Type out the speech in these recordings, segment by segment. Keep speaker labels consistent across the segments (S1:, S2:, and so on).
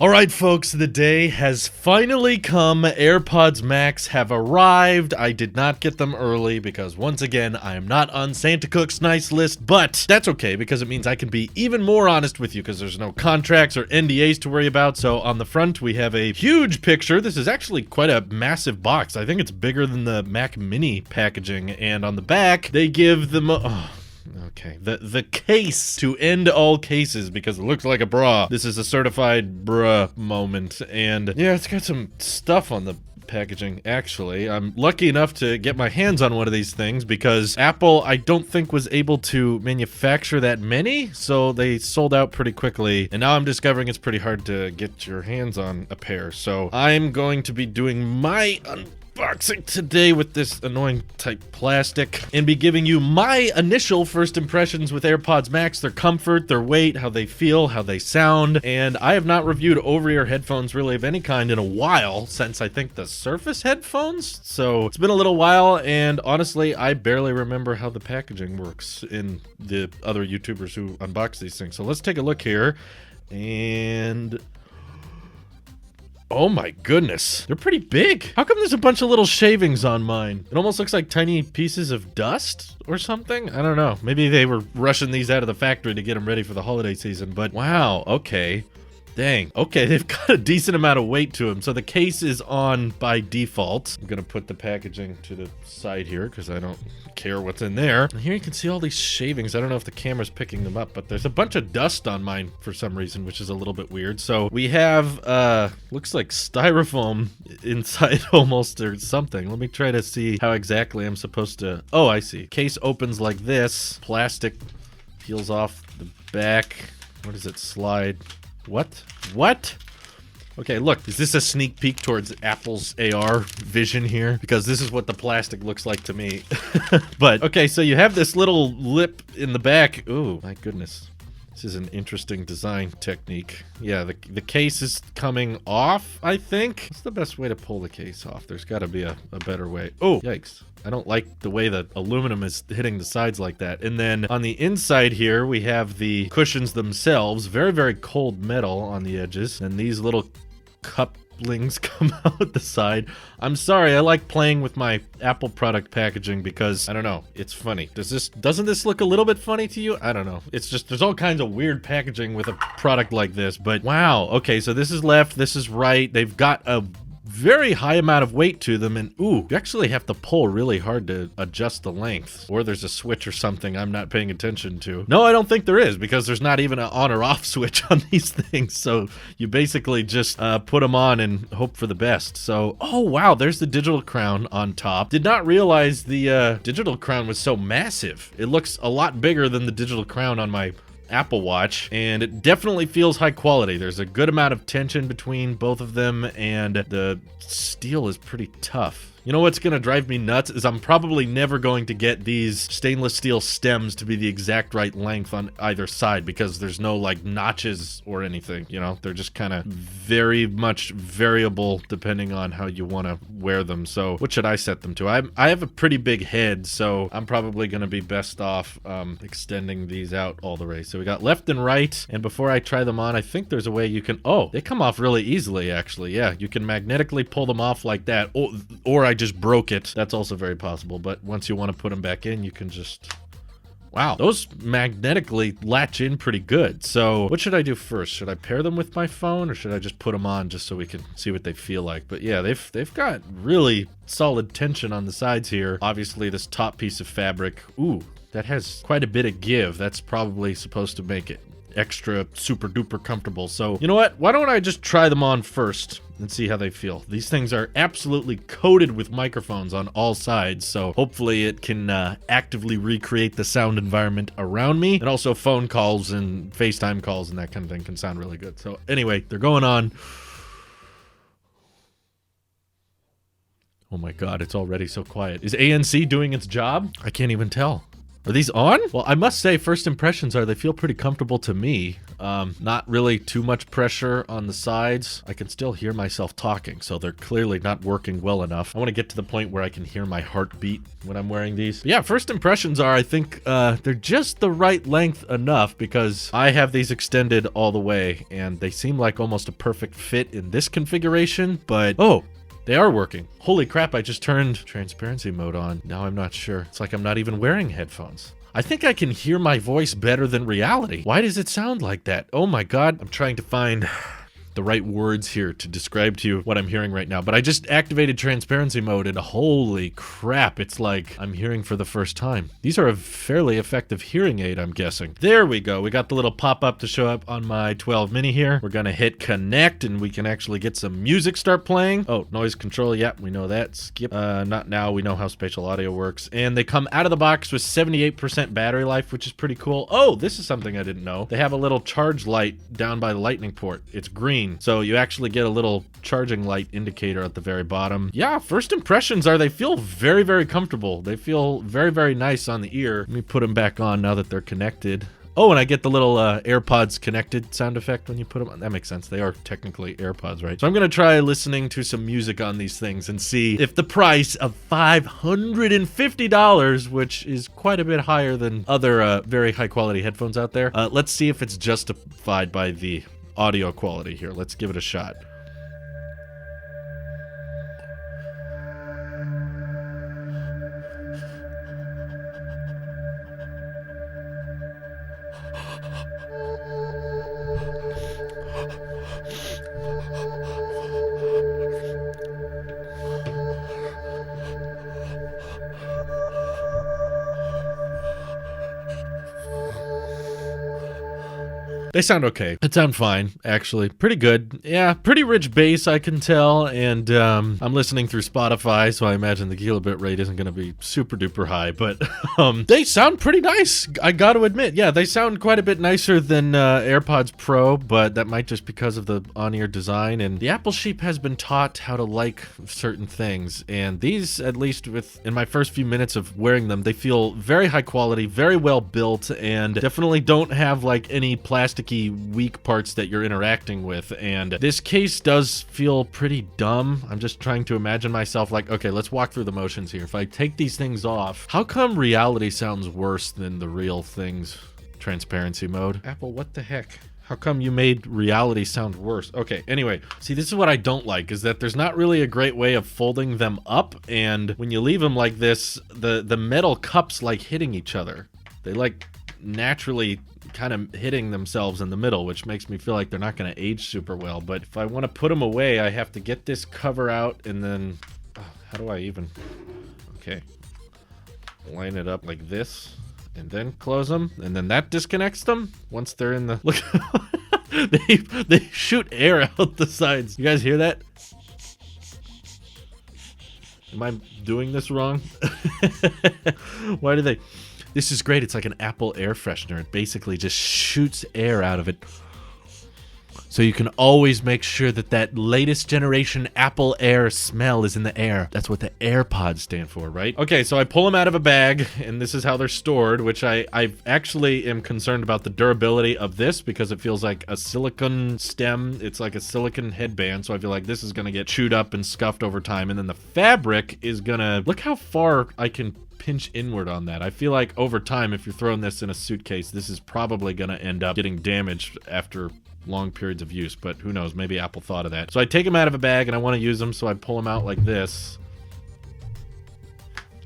S1: Alright folks, the day has finally come. AirPods Max have arrived. I did not get them early because once again, I am not on Santa Cook's nice list, but that's okay because it means I can be even more honest with you because there's no contracts or NDAs to worry about. So on the front, we have a huge picture. This is actually quite a massive box. I think it's bigger than the Mac Mini packaging. And on the back, they give the okay, the case to end all cases because it looks like a bra. This is a certified bra moment, and yeah, it's got some stuff on the packaging. Actually, I'm lucky enough to get my hands on one of these things because Apple, I don't think, was able to manufacture that many, so they sold out pretty quickly, and now I'm discovering it's pretty hard to get your hands on a pair. So I'm going to be doing my unboxing today with this annoying type plastic and be giving you my initial first impressions with AirPods Max, their comfort, their weight, how they feel, how they sound. And I have not reviewed over-ear headphones really of any kind in a while, since I think the Surface headphones. So it's been a little while, and honestly, I barely remember how the packaging works in the other YouTubers who unbox these things. So let's take a look here. And oh my goodness, they're pretty big. How come there's a bunch of little shavings on mine? It almost looks like tiny pieces of dust or something. I don't know. Maybe they were rushing these out of the factory to get them ready for the holiday season, but wow, okay. Dang. Okay, they've got a decent amount of weight to them. So the case is on by default. I'm gonna put the packaging to the side here because I don't care what's in there. And here you can see all these shavings. I don't know if the camera's picking them up, but there's a bunch of dust on mine for some reason, which is a little bit weird. So we have, looks like styrofoam inside almost or something. Let me try to see how exactly I'm supposed to. Oh, I see. Case opens like this. Plastic peels off the back. Where does it slide? What? Okay, look, is this a sneak peek towards Apple's AR vision here? Because this is what the plastic looks like to me. But, okay, so you have this little lip in the back. Ooh, my goodness. This is an interesting design technique. Yeah, the case is coming off, I think. What's the best way to pull the case off? There's got to be a better way. Oh, yikes. I don't like the way that aluminum is hitting the sides like that. And then on the inside here, we have the cushions themselves. Very, very cold metal on the edges. And these little couplings come out the side. I'm sorry, I like playing with my Apple product packaging because, I don't know, it's funny. Doesn't this look a little bit funny to you? I don't know. It's just, there's all kinds of weird packaging with a product like this, but wow. Okay, so this is left, this is right. They've got a very high amount of weight to them, and ooh, you actually have to pull really hard to adjust the length. Or there's a switch or something I'm not paying attention to. No, I don't think there is, because there's not even an on or off switch on these things. So you basically just put them on and hope for the best. So, oh wow, there's the digital crown on top. Did not realize the digital crown was so massive. It looks a lot bigger than the digital crown on my Apple Watch, and it definitely feels high quality. There's a good amount of tension between both of them, and the steel is pretty tough. You know what's going to drive me nuts is I'm probably never going to get these stainless steel stems to be the exact right length on either side because there's no like notches or anything, you know? They're just kind of very much variable depending on how you want to wear them. So what should I set them to? I have a pretty big head, so I'm probably going to be best off extending these out all the way. So we got left and right, and before I try them on, I think there's a way you can, oh, they come off really easily actually. Yeah, you can magnetically pull them off like that, or I just broke it. That's also very possible, but once you want to put them back in, you can just, wow, those magnetically latch in pretty good. So what should I do first? Should I pair them with my phone, or should I just put them on just so we can see what they feel like? But yeah, they've got really solid tension on the sides here. Obviously this top piece of fabric, ooh, that has quite a bit of give. That's probably supposed to make it extra super duper comfortable. So you know what, why don't I just try them on first and see how they feel. These things are absolutely coated with microphones on all sides, so hopefully it can actively recreate the sound environment around me, and also phone calls and FaceTime calls and that kind of thing can sound really good. So anyway, they're going on. Oh my god, it's already so quiet. Is ANC doing its job? I can't even tell. Are these on? Well, I must say, first impressions are they feel pretty comfortable to me. Not really too much pressure on the sides. I can still hear myself talking, so they're clearly not working well enough. I want to get to the point where I can hear my heartbeat when I'm wearing these. But yeah, first impressions are, I think, they're just the right length enough because I have these extended all the way, and they seem like almost a perfect fit in this configuration, but oh, they are working. Holy crap, I just turned transparency mode on. Now I'm not sure. It's like I'm not even wearing headphones. I think I can hear my voice better than reality. Why does it sound like that? Oh my god. I'm trying to find the right words here to describe to you what I'm hearing right now, but I just activated transparency mode and holy crap, it's like I'm hearing for the first time. These are a fairly effective hearing aid, I'm guessing. There we go. We got the little pop-up to show up on my 12 mini here. We're gonna hit connect and we can actually get some music start playing. Oh, noise control. Yep, we know that. Skip. Not now. We know how spatial audio works. And they come out of the box with 78% battery life, which is pretty cool. Oh, this is something I didn't know. They have a little charge light down by the lightning port. It's green. So you actually get a little charging light indicator at the very bottom. Yeah, first impressions are they feel very, very comfortable. They feel very, very nice on the ear. Let me put them back on now that they're connected. Oh, and I get the little AirPods connected sound effect when you put them on. That makes sense. They are technically AirPods, right? So I'm going to try listening to some music on these things and see if the price of $550, which is quite a bit higher than other very high quality headphones out there, let's see if it's justified by the audio quality here. Let's give it a shot. They sound okay. They sound fine, actually. Pretty good. Yeah, pretty rich bass, I can tell. And I'm listening through Spotify, so I imagine the kilobit rate isn't going to be super duper high. But they sound pretty nice, I got to admit. Yeah, they sound quite a bit nicer than AirPods Pro, but that might just because of the on-ear design. And the Apple sheep has been taught how to like certain things. And these, at least in my first few minutes of wearing them, they feel very high quality, very well built, and definitely don't have like any plastic weak parts that you're interacting with. And this case does feel pretty dumb. I'm just trying to imagine myself like, okay, let's walk through the motions here. If I take these things off, how come reality sounds worse than the real things? Transparency mode. Apple, what the heck? How come you made reality sound worse? Okay, anyway, see, this is what I don't like, is that there's not really a great way of folding them up, and when you leave them like this, the metal cups like hitting each other. They like naturally kind of hitting themselves in the middle, which makes me feel like they're not going to age super well. But if I want to put them away, I have to get this cover out and then how do I even line it up like this and then close them, and then that disconnects them once they're in the look. they shoot air out the sides. You guys hear that? Am I doing this wrong? Why do they? This is great. It's like an Apple air freshener. It basically just shoots air out of it. So you can always make sure that that latest generation Apple Air smell is in the air. That's what the AirPods stand for, right? Okay, so I pull them out of a bag, and this is how they're stored, which I actually am concerned about the durability of this because it feels like a silicone stem. It's like a silicone headband, so I feel like this is going to get chewed up and scuffed over time. And then the fabric is going to... Look how far I can pinch inward on that. I feel like over time, if you're throwing this in a suitcase, this is probably going to end up getting damaged after long periods of use, but who knows, maybe Apple thought of that. So I take them out of a bag and I want to use them, so I pull them out like this.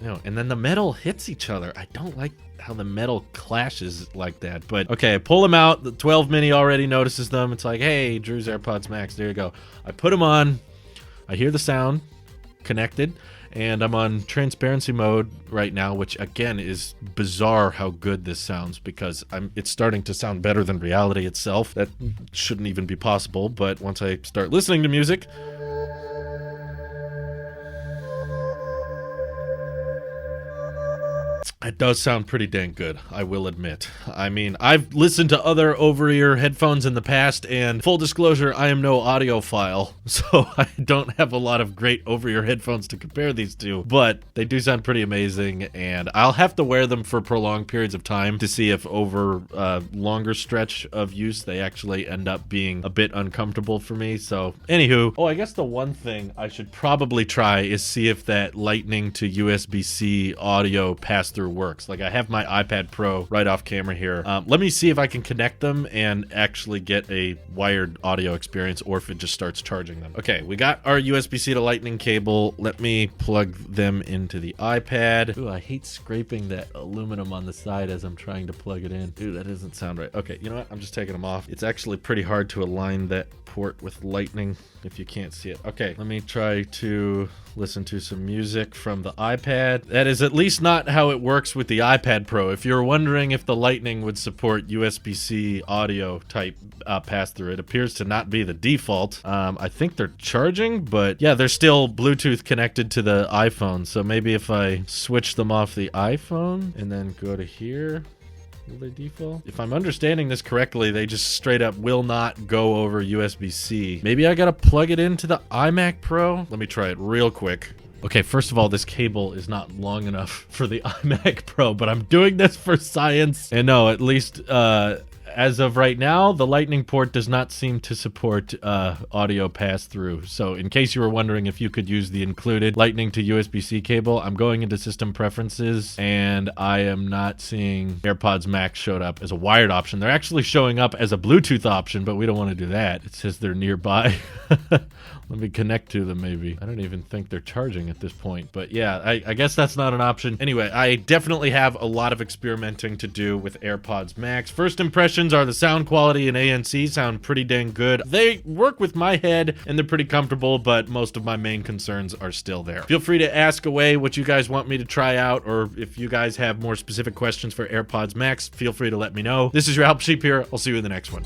S1: And then the metal hits each other. I don't like how the metal clashes like that, but okay, I pull them out. The 12 mini already notices them. It's like, hey, Drew's AirPods Max, there you go. I put them on, I hear the sound, connected, and I'm on transparency mode right now, which again is bizarre how good this sounds because it's starting to sound better than reality itself. That shouldn't even be possible, but once I start listening to music, It does sound pretty dang good, I will admit. I mean, I've listened to other over-ear headphones in the past, and full disclosure, I am no audiophile, so I don't have a lot of great over-ear headphones to compare these to, but they do sound pretty amazing, and I'll have to wear them for prolonged periods of time to see if over a longer stretch of use they actually end up being a bit uncomfortable for me. So anywho, I guess the one thing I should probably try is see if that Lightning to USB-C audio pass-through works. Like, I have my iPad Pro right off camera here. Let me see if I can connect them and actually get a wired audio experience, or if it just starts charging them. Okay, we got our USB-C to Lightning cable. Let me plug them into the iPad. Ooh, I hate scraping that aluminum on the side as I'm trying to plug it in. Ooh, that doesn't sound right. Okay, you know what? I'm just taking them off. It's actually pretty hard to align that port with Lightning if you can't see it. Okay, let me try to listen to some music from the iPad. That is at least not how it works with the iPad Pro. If you're wondering if the Lightning would support USB-C audio type pass-through, it appears to not be the default. I think they're charging, but yeah, they're still Bluetooth connected to the iPhone. So maybe if I switch them off the iPhone and then go to here, will they default? If I'm understanding this correctly, they just straight up will not go over USB-C. Maybe I gotta plug it into the iMac Pro? Let me try it real quick. Okay, first of all, this cable is not long enough for the iMac Pro, but I'm doing this for science. And no, at least as of right now, the Lightning port does not seem to support audio pass-through. So in case you were wondering if you could use the included Lightning to USB-C cable, I'm going into system preferences, and I am not seeing AirPods Max showed up as a wired option. They're actually showing up as a Bluetooth option, but we don't want to do that. It says they're nearby. Let me connect to them, maybe. I don't even think they're charging at this point. But yeah, I guess that's not an option. Anyway, I definitely have a lot of experimenting to do with AirPods Max. First impressions are the sound quality and ANC sound pretty dang good. They work with my head, and they're pretty comfortable, but most of my main concerns are still there. Feel free to ask away what you guys want me to try out, or if you guys have more specific questions for AirPods Max, feel free to let me know. This is your Help Sheep here. I'll see you in the next one.